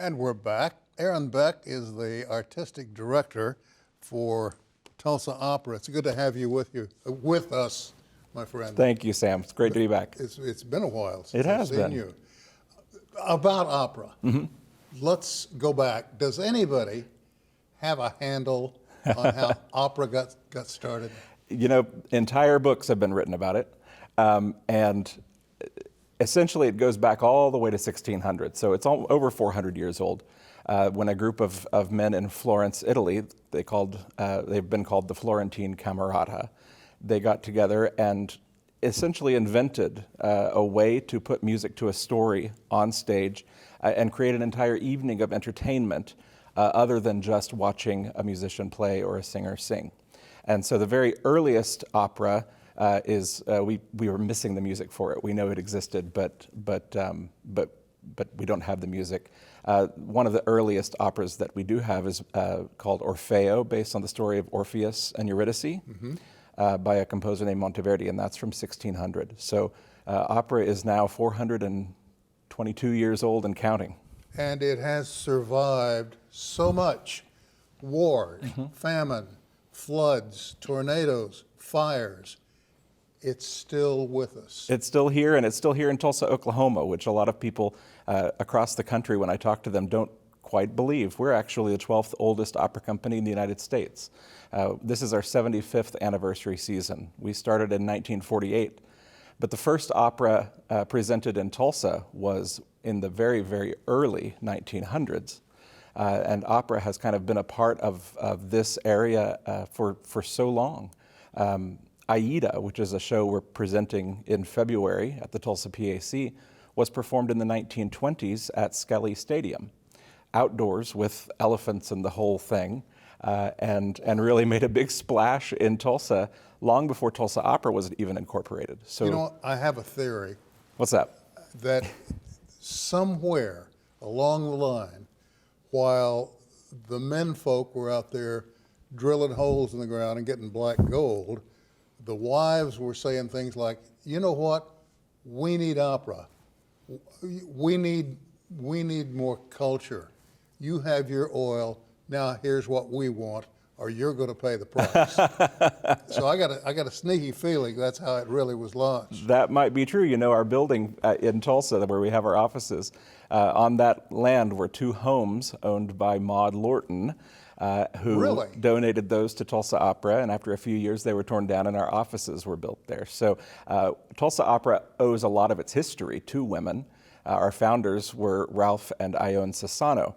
And we're back. Aaron Beck is the artistic director for Tulsa Opera. It's good to have you with us, my friend. Thank you, Sam. It's great to be back. It's been a while since It I've has seen been. you. About opera, let's go back. Does anybody have a handle on how opera got started? You know, entire books have been written about it, and essentially it goes back all the way to 1600. So it's over 400 years old. When a group of men in Florence, Italy, they've been called the Florentine Camerata, they got together and essentially invented a way to put music to a story on stage and create an entire evening of entertainment other than just watching a musician play or a singer sing. And so the very earliest opera we were missing the music for it. We know it existed, but we don't have the music. One of the earliest operas that we do have is called Orfeo, based on the story of Orpheus and Eurydice, by a composer named Monteverdi, and that's from 1600. So opera is now 422 years old and counting. And it has survived so much: wars, famine, floods, tornadoes, fires. It's still with us. It's still here, and it's still here in Tulsa, Oklahoma, which a lot of people across the country, when I talk to them, don't quite believe. We're actually the 12th oldest opera company in the United States. This is our 75th anniversary season. We started in 1948, but the first opera presented in Tulsa was in the very, very early 1900s. And opera has kind of been a part of this area for so long. Aida, which is a show we're presenting in February at the Tulsa PAC, was performed in the 1920s at Skelly Stadium, outdoors with elephants and the whole thing, and really made a big splash in Tulsa long before Tulsa Opera was even incorporated. So, You know, I have a theory what's that? that somewhere along the line, while the men folk were out there drilling holes in the ground and getting black gold, the wives were saying things like, you know what, we need opera. We need more culture. You have your oil, now here's what we want, or you're going to pay the price. So I got a sneaky feeling that's how it really was launched. That might be true. You know, our building in Tulsa, where we have our offices, on that land were two homes owned by Maud Lorton, who Really? donated those to Tulsa Opera, and after a few years they were torn down and our offices were built there. So Tulsa Opera owes a lot of its history to women. Our founders were Ralph and Ione Sassano,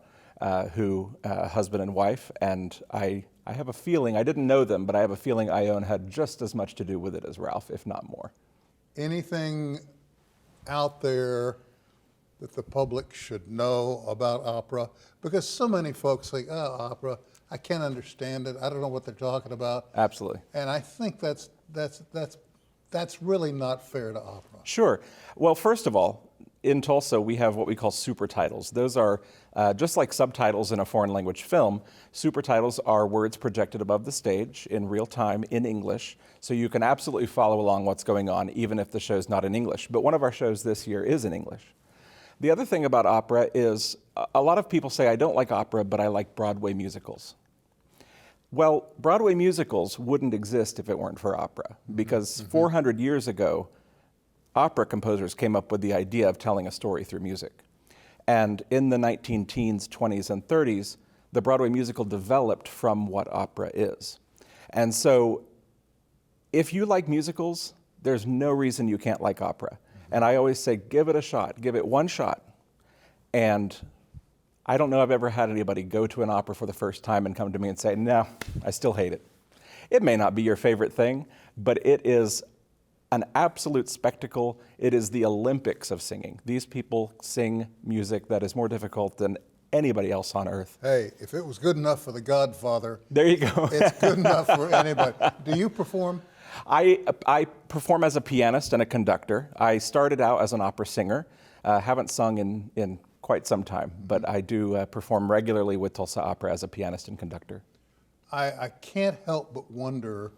who husband and wife, and I have a feeling, I didn't know them, but I have a feeling Ione had just as much to do with it as Ralph, if not more. Anything out there that the public should know about opera? Because so many folks say, oh, opera, I can't understand it. I don't know what they're talking about. Absolutely. And I think that's really not fair to opera. Sure. Well, first of all, in Tulsa, we have what we call super titles. Those are just like subtitles in a foreign language film. Super titles are words projected above the stage in real time in English, so you can absolutely follow along what's going on, even if the show's not in English. But one of our shows this year is in English. The other thing about opera is a lot of people say, I don't like opera, but I like Broadway musicals. Well, Broadway musicals wouldn't exist if it weren't for opera, because 400 years ago, opera composers came up with the idea of telling a story through music. And in the 19-teens, 20s, and 30s, the Broadway musical developed from what opera is. And so if you like musicals, there's no reason you can't like opera. And I always say, give it a shot, give it one shot. And I don't know I've ever had anybody go to an opera for the first time and come to me and say, no, I still hate it. It may not be your favorite thing, but it is an absolute spectacle. It is the Olympics of singing. These people sing music that is more difficult than anybody else on earth. Hey, if it was good enough for The Godfather, there you go. It's good enough for anybody. Do you perform? I perform as a pianist and a conductor. I started out as an opera singer. Haven't sung in quite some time, but I do perform regularly with Tulsa Opera as a pianist and conductor. I can't help but wonder,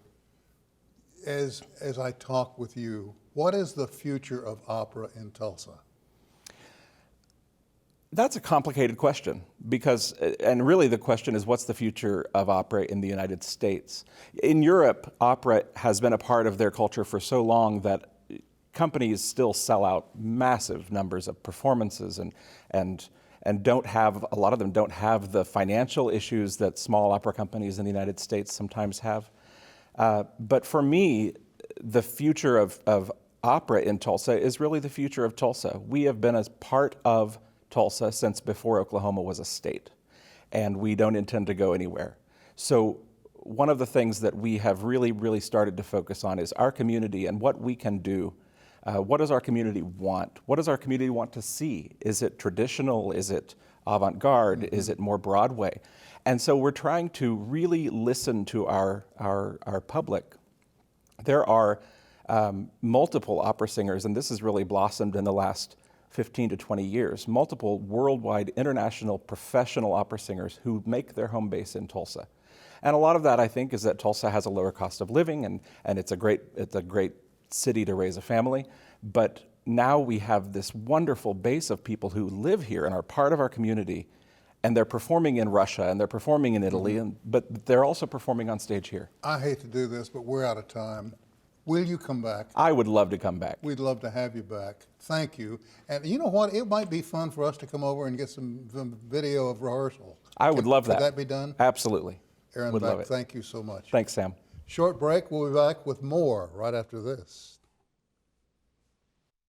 as I talk with you, what is the future of opera in Tulsa? That's a complicated question because, and really the question is, what's the future of opera in the United States? In Europe, opera has been a part of their culture for so long that companies still sell out massive numbers of performances and don't have, a lot of them don't have the financial issues that small opera companies in the United States sometimes have. But for me, the future of opera in Tulsa is really the future of Tulsa. We have been a part of Tulsa since before Oklahoma was a state, and we don't intend to go anywhere. So one of the things that we have really started to focus on is our community and what we can do. What does our community want? What does our community want to see? Is it traditional? Is it avant-garde? Mm-hmm. Is it more Broadway? And so we're trying to really listen to our public. There are multiple opera singers, and this has really blossomed in the last 15 to 20 years, multiple worldwide, international, professional opera singers who make their home base in Tulsa. And a lot of that, I think, is that Tulsa has a lower cost of living, and it's a great city to raise a family. But now we have this wonderful base of people who live here and are part of our community, and they're performing in Russia, and they're performing in Italy, but they're also performing on stage here. I hate to do this, but we're out of time. Will you come back? I would love to come back. We'd love to have you back. Thank you. And you know what? It might be fun for us to come over and get some video of rehearsal. I would love that. Could that be done? Absolutely. Aaron Beck, thank you so much. Thanks, Sam. Short break. We'll be back with more right after this.